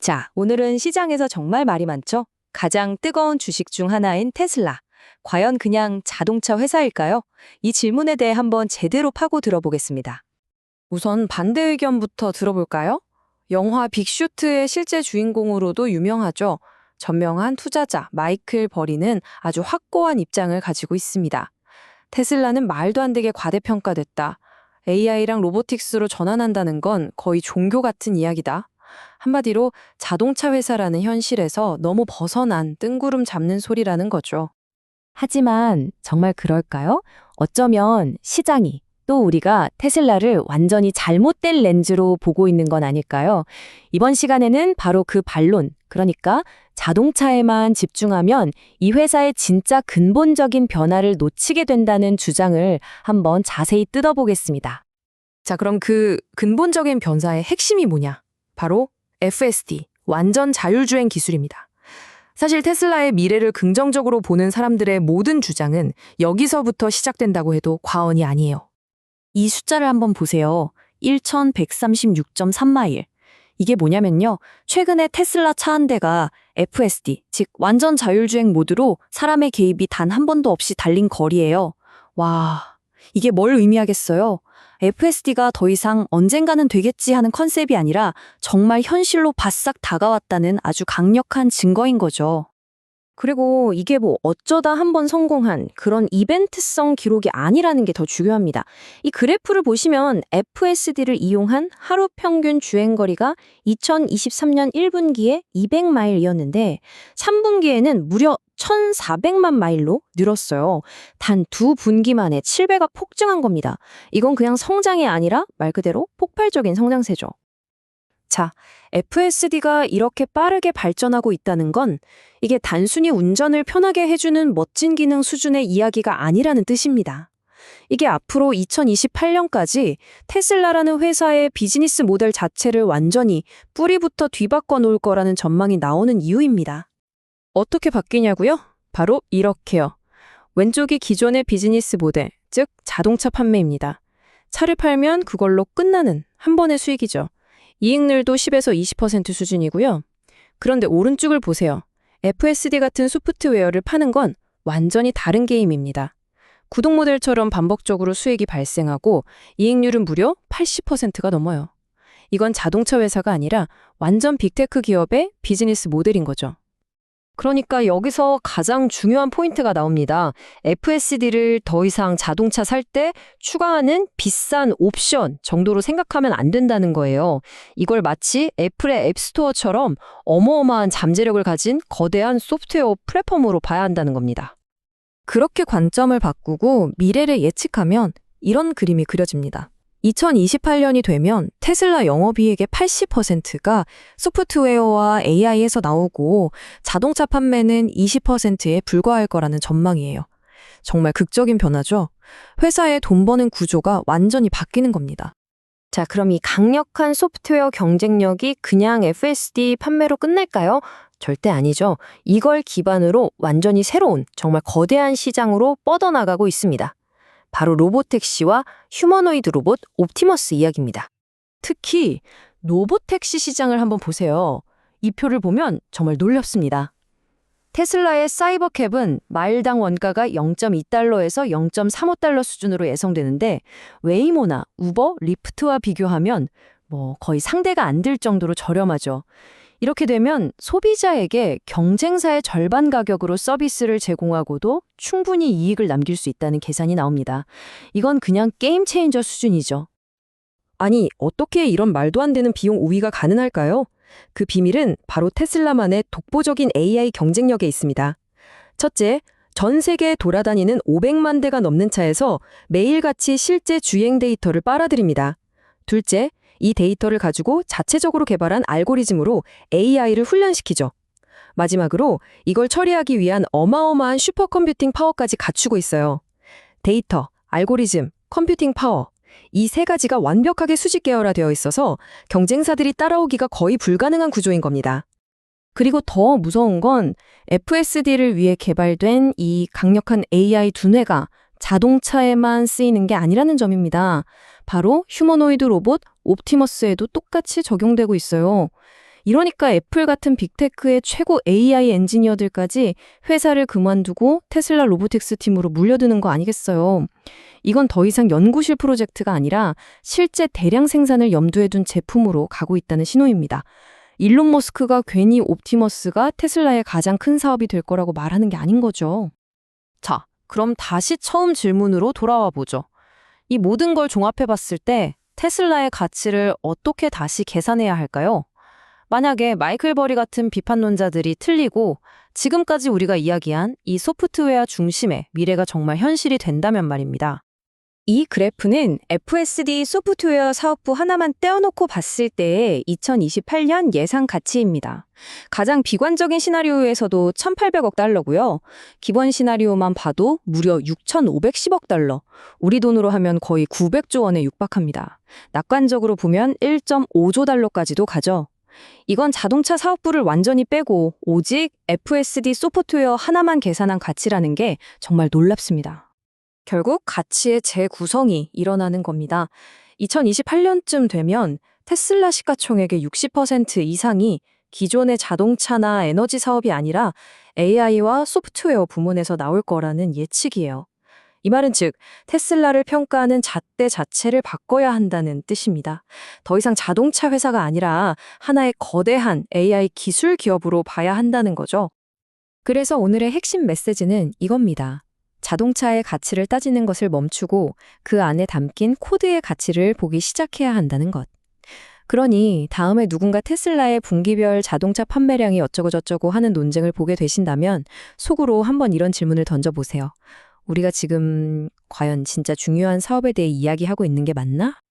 자, 오늘은 시장에서 정말 말이 많죠? 가장 뜨거운 주식 중 하나인 테슬라. 과연 그냥 자동차 회사일까요? 이 질문에 대해 한번 제대로 파고 들어보겠습니다. 우선 반대 의견부터 들어볼까요? 영화 빅쇼트의 실제 주인공으로도 유명하죠. 전명한 투자자 마이클 버리는 아주 확고한 입장을 가지고 있습니다. 테슬라는 말도 안 되게 과대평가됐다. AI랑 로보틱스로 전환한다는 건 거의 종교 같은 이야기다. 한마디로 자동차 회사라는 현실에서 너무 벗어난 뜬구름 잡는 소리라는 거죠. 하지만 정말 그럴까요? 어쩌면 시장이 또 우리가 테슬라를 완전히 잘못된 렌즈로 보고 있는 건 아닐까요? 이번 시간에는 바로 그 반론, 그러니까 자동차에만 집중하면 이 회사의 진짜 근본적인 변화를 놓치게 된다는 주장을 한번 자세히 뜯어보겠습니다. 자, 그럼 그 근본적인 변화의 핵심이 뭐냐? 바로 FSD, 완전 자율주행 기술입니다. 사실 테슬라의 미래를 긍정적으로 보는 사람들의 모든 주장은 여기서부터 시작된다고 해도 과언이 아니에요. 이 숫자를 한번 보세요. 1136.3마일. 이게 뭐냐면요. 최근에 테슬라 차 한 대가 FSD, 즉 완전 자율주행 모드로 사람의 개입이 단 한 번도 없이 달린 거리예요. 와, 이게 뭘 의미하겠어요? FSD가 더 이상 언젠가는 되겠지 하는 컨셉이 아니라 정말 현실로 바싹 다가왔다는 아주 강력한 증거인 거죠. 그리고 이게 뭐 어쩌다 한번 성공한 그런 이벤트성 기록이 아니라는 게 더 중요합니다. 이 그래프를 보시면 FSD를 이용한 하루 평균 주행거리가 2023년 1분기에 200마일이었는데 3분기에는 무려 1,400만 마일로 늘었어요. 단 두 분기 만에 7배가 폭증한 겁니다. 이건 그냥 성장이 아니라 말 그대로 폭발적인 성장세죠. 자, FSD가 이렇게 빠르게 발전하고 있다는 건 이게 단순히 운전을 편하게 해주는 멋진 기능 수준의 이야기가 아니라는 뜻입니다. 이게 앞으로 2028년까지 테슬라라는 회사의 비즈니스 모델 자체를 완전히 뿌리부터 뒤바꿔 놓을 거라는 전망이 나오는 이유입니다. 어떻게 바뀌냐고요? 바로 이렇게요. 왼쪽이 기존의 비즈니스 모델, 즉 자동차 판매입니다. 차를 팔면 그걸로 끝나는 한 번의 수익이죠. 이익률도 10에서 20% 수준이고요. 그런데 오른쪽을 보세요. FSD 같은 소프트웨어를 파는 건 완전히 다른 게임입니다. 구독 모델처럼 반복적으로 수익이 발생하고 이익률은 무려 80%가 넘어요. 이건 자동차 회사가 아니라 완전 빅테크 기업의 비즈니스 모델인 거죠. 그러니까 여기서 가장 중요한 포인트가 나옵니다. FSD를 더 이상 자동차 살 때 추가하는 비싼 옵션 정도로 생각하면 안 된다는 거예요. 이걸 마치 애플의 앱스토어처럼 어마어마한 잠재력을 가진 거대한 소프트웨어 플랫폼으로 봐야 한다는 겁니다. 그렇게 관점을 바꾸고 미래를 예측하면 이런 그림이 그려집니다. 2028년이 되면 테슬라 영업이익의 80%가 소프트웨어와 AI에서 나오고 자동차 판매는 20%에 불과할 거라는 전망이에요. 정말 극적인 변화죠? 회사의 돈 버는 구조가 완전히 바뀌는 겁니다. 자, 그럼 이 강력한 소프트웨어 경쟁력이 그냥 FSD 판매로 끝날까요? 절대 아니죠. 이걸 기반으로 완전히 새로운 정말 거대한 시장으로 뻗어나가고 있습니다. 바로 로보택시와 휴머노이드 로봇 옵티머스 이야기입니다. 특히 로보택시 시장을 한번 보세요. 이 표를 보면 정말 놀랍습니다. 테슬라의 사이버캡은 마일당 원가가 0.2달러에서 0.35달러 수준으로 예상되는데 웨이모나 우버, 리프트와 비교하면 거의 상대가 안 될 정도로 저렴하죠. 이렇게 되면 소비자에게 경쟁사의 절반 가격으로 서비스를 제공하고도 충분히 이익을 남길 수 있다는 계산이 나옵니다. 이건 그냥 게임 체인저 수준이죠. 아니, 어떻게 이런 말도 안 되는 비용 우위가 가능할까요? 그 비밀은 바로 테슬라만의 독보적인 AI 경쟁력에 있습니다. 첫째, 전 세계에 돌아다니는 500만 대가 넘는 차에서 매일같이 실제 주행 데이터를 빨아들입니다. 둘째, 이 데이터를 가지고 자체적으로 개발한 알고리즘으로 AI를 훈련시키죠. 마지막으로 이걸 처리하기 위한 어마어마한 슈퍼컴퓨팅 파워까지 갖추고 있어요. 데이터, 알고리즘, 컴퓨팅 파워. 이 세 가지가 완벽하게 수직 계열화되어 있어서 경쟁사들이 따라오기가 거의 불가능한 구조인 겁니다. 그리고 더 무서운 건 FSD를 위해 개발된 이 강력한 AI 두뇌가 자동차에만 쓰이는 게 아니라는 점입니다. 바로 휴머노이드 로봇 옵티머스에도 똑같이 적용되고 있어요. 이러니까 애플 같은 빅테크의 최고 AI 엔지니어들까지 회사를 그만두고 테슬라 로보틱스 팀으로 물려드는 거 아니겠어요? 이건 더 이상 연구실 프로젝트가 아니라 실제 대량 생산을 염두에 둔 제품으로 가고 있다는 신호입니다. 일론 머스크가 괜히 옵티머스가 테슬라의 가장 큰 사업이 될 거라고 말하는 게 아닌 거죠. 자, 그럼 다시 처음 질문으로 돌아와 보죠. 이 모든 걸 종합해 봤을 때 테슬라의 가치를 어떻게 다시 계산해야 할까요? 만약에 마이클 버리 같은 비판론자들이 틀리고 지금까지 우리가 이야기한 이 소프트웨어 중심의 미래가 정말 현실이 된다면 말입니다. 이 그래프는 FSD 소프트웨어 사업부 하나만 떼어놓고 봤을 때의 2028년 예상 가치입니다. 가장 비관적인 시나리오에서도 1,800억 달러고요. 기본 시나리오만 봐도 무려 6,510억 달러. 우리 돈으로 하면 거의 900조 원에 육박합니다. 낙관적으로 보면 1.5조 달러까지도 가죠. 이건 자동차 사업부를 완전히 빼고 오직 FSD 소프트웨어 하나만 계산한 가치라는 게 정말 놀랍습니다. 결국 가치의 재구성이 일어나는 겁니다. 2028년쯤 되면 테슬라 시가총액의 60% 이상이 기존의 자동차나 에너지 사업이 아니라 AI와 소프트웨어 부문에서 나올 거라는 예측이에요. 이 말은 즉 테슬라를 평가하는 잣대 자체를 바꿔야 한다는 뜻입니다. 더 이상 자동차 회사가 아니라 하나의 거대한 AI 기술 기업으로 봐야 한다는 거죠. 그래서 오늘의 핵심 메시지는 이겁니다. 자동차의 가치를 따지는 것을 멈추고 그 안에 담긴 코드의 가치를 보기 시작해야 한다는 것. 그러니 다음에 누군가 테슬라의 분기별 자동차 판매량이 어쩌고저쩌고 하는 논쟁을 보게 되신다면 속으로 한번 이런 질문을 던져보세요. 우리가 지금 과연 진짜 중요한 사업에 대해 이야기하고 있는 게 맞나?